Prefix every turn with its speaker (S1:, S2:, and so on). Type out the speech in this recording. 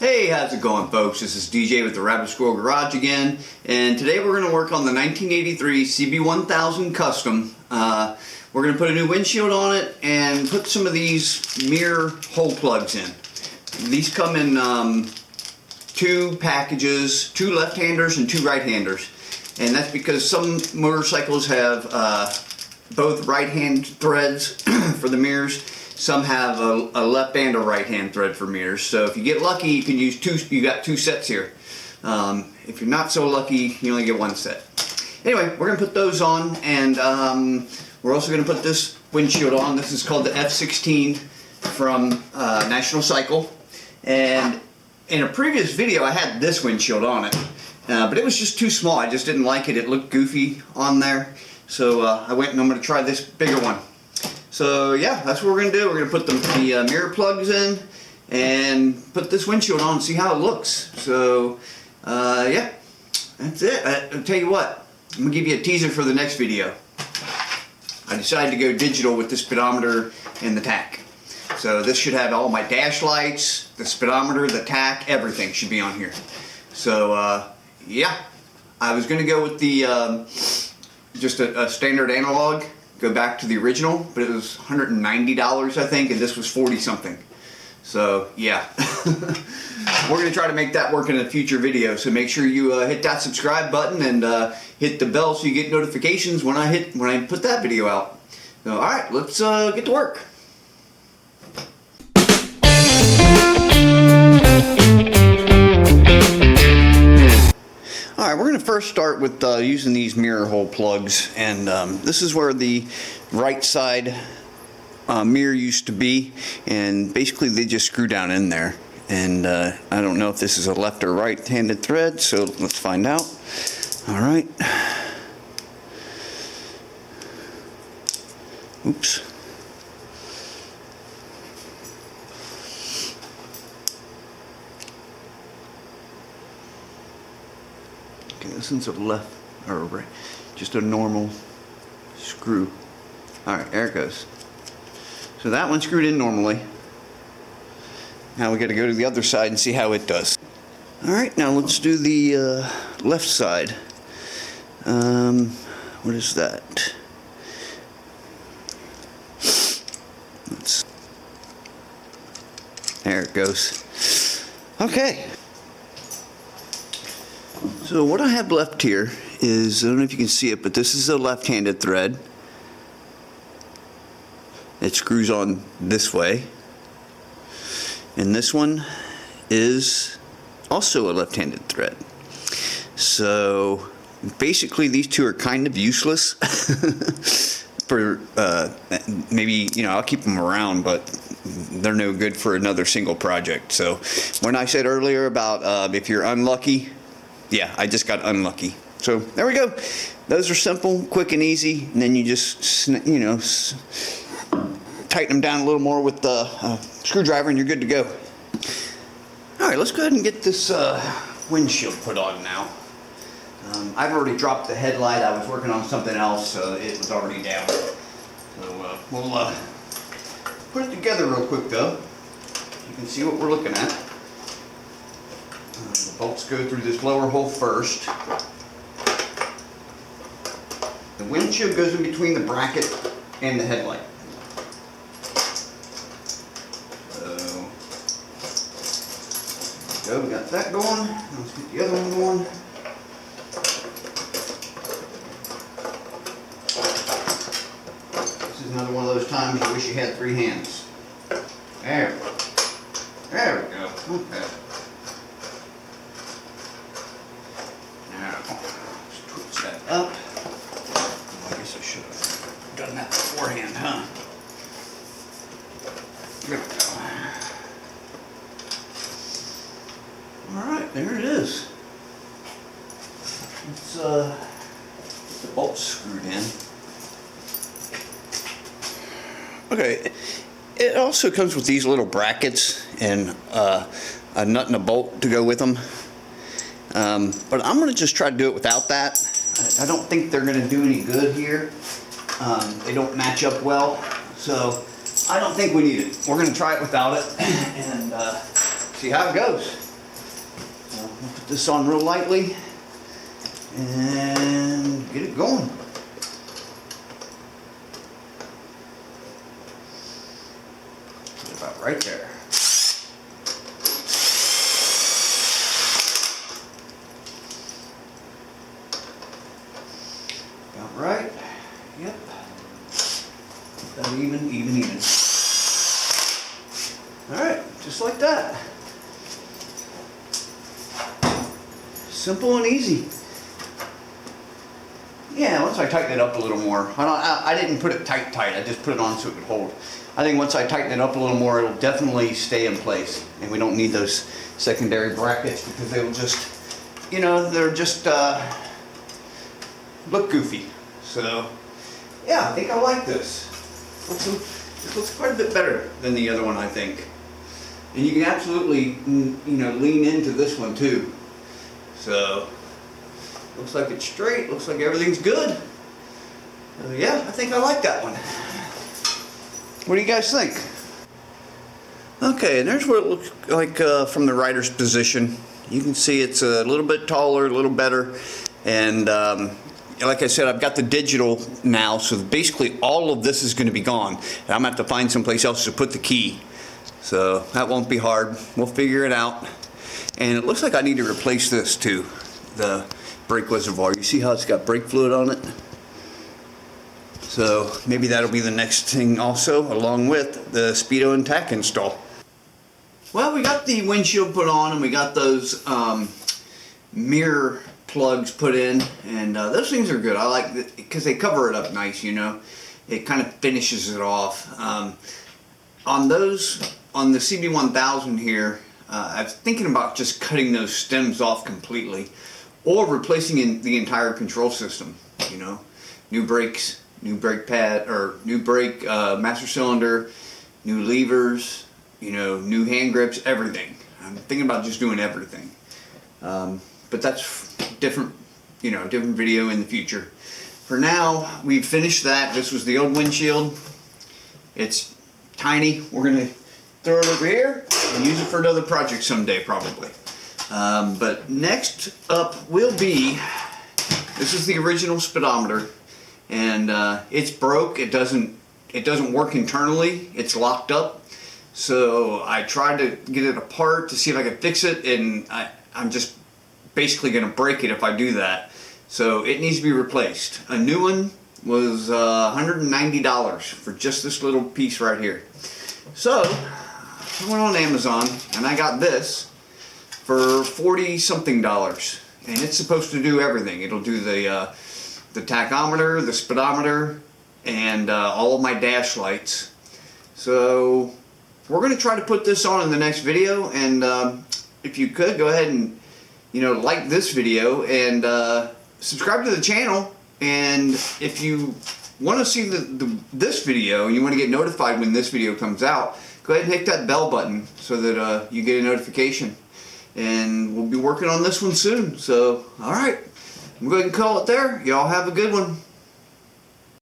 S1: Hey, how's it going, folks? This is DJ with the Rabbit Squirrel Garage again, and today we're going to work on the 1983 CB1000 Custom. We're going to put a new windshield on it and put some of these mirror hole plugs in. These come in two packages, two left-handers and two right-handers, and that's because some motorcycles have both right-hand threads for the mirrors. Some have a left and a right hand thread for mirrors. So if you get lucky, you can use two. You got two sets here. If you're not so lucky, you only get one set. Anyway, we're gonna put those on, and we're also gonna put this windshield on. This is called the f-16 from National Cycle. And in a previous video, I had this windshield on it, but it was just too small. I just didn't like it. It looked goofy on there. So I went and I'm gonna try this bigger one. So yeah, that's what we're going to do. We're going to put the mirror plugs in and put this windshield on and see how it looks. So yeah, that's it. I'll tell you what, I'm going to give you a teaser for the next video. I decided to go digital with the speedometer and the tach. So this should have all my dash lights, the speedometer, the tach, everything should be on here. So yeah, I was going to go with the just a standard analog. Go back to the original, but it was $190 I think, and this was 40 something. So yeah, we're gonna try to make that work in a future video. So make sure you hit that subscribe button and hit the bell so you get notifications when I put that video out. So all right, let's get to work. Alright, we're going to first start with using these mirror hole plugs, and this is where the right side mirror used to be, and basically they just screw down in there, and I don't know if this is a left or right handed thread, so let's find out. Alright, oops. This one's a left or right, just a normal screw. Alright, there it goes. So that one screwed in normally. Now we got to go to the other side and see how it does. Alright, now let's do the left side. What is that? There it goes. Okay. So what I have left here is, I don't know if you can see it, but this is a left-handed thread. It screws on this way. And this one is also a left-handed thread. So basically these two are kind of useless. For maybe, you know, I'll keep them around, but they're no good for another single project. So when I said earlier about if you're unlucky, yeah, I just got unlucky. So there we go. Those are simple, quick and easy, and then you just, you know, tighten them down a little more with the screwdriver and you're good to go. All right, let's go ahead and get this windshield put on now. I've already dropped the headlight. I was working on something else, so it was already down. So we'll put it together real quick though. You can see what we're looking at. The bolts go through this lower hole first. The windshield goes in between the bracket and the headlight. So, there we go, we got that going. Now let's get the other one going. This is another one of those times you wish you had three hands. There we go. There we go. Okay. Up. I guess I should have done that beforehand, huh? There we go. Alright, there it is. Let's get the bolts screwed in. Okay, it also comes with these little brackets and a nut and a bolt to go with them. But I'm going to just try to do it without that. I don't think they're going to do any good here. They don't match up well, so I don't think we need it. We're going to try it without it and see how it goes. we'll put this on real lightly and get it going. Put it about right there. About right. Yep. About even. Alright, just like that. Simple and easy. Yeah, once I tighten it up a little more, I didn't put it tight, I just put it on so it could hold. I think once I tighten it up a little more, it'll definitely stay in place. And we don't need those secondary brackets because they will just, you know, they're just look goofy. So, yeah, I think I like this. It looks quite a bit better than the other one, I think. And you can absolutely, you know, lean into this one too. So, looks like it's straight, looks like everything's good. Yeah, I think I like that one. What do you guys think? Okay, and there's what it looks like from the rider's position. You can see it's a little bit taller, a little better. And like I said, I've got the digital now, so basically all of this is going to be gone. And I'm going to have to find someplace else to put the key. So that won't be hard. We'll figure it out. And it looks like I need to replace this too, the brake reservoir. You see how it's got brake fluid on it? So maybe that'll be the next thing also, along with the speedo and tack install. Well, we got the windshield put on and we got those mirror plugs put in, and those things are good. I like it because they cover it up nice, you know. It kind of finishes it off. On the CB1000 here, I was thinking about just cutting those stems off completely or replacing the entire control system, you know. New brakes, new brake pad, or new brake master cylinder, new levers, you know, new hand grips, everything. I'm thinking about just doing everything. But that's different, you know, different video in the future. For now, we've finished that. This was the old windshield. It's tiny. We're going to throw it over here and use it for another project someday, probably. But next up will be, this is the original speedometer, and it's broke. It doesn't work internally. It's locked up. So I tried to get it apart to see if I could fix it, and I'm just basically going to break it if I do that. So it needs to be replaced. A new one was $190 for just this little piece right here. So I went on Amazon and I got this for 40 something dollars, and it's supposed to do everything. It'll do the tachometer, the speedometer, and all of my dash lights. So we're going to try to put this on in the next video, and if you could go ahead and, you know, like this video and subscribe to the channel. And if you want to see this video and you want to get notified when this video comes out, go ahead and hit that bell button so that you get a notification. And we'll be working on this one soon. So, alright, I'm going to call it there. Y'all have a good one.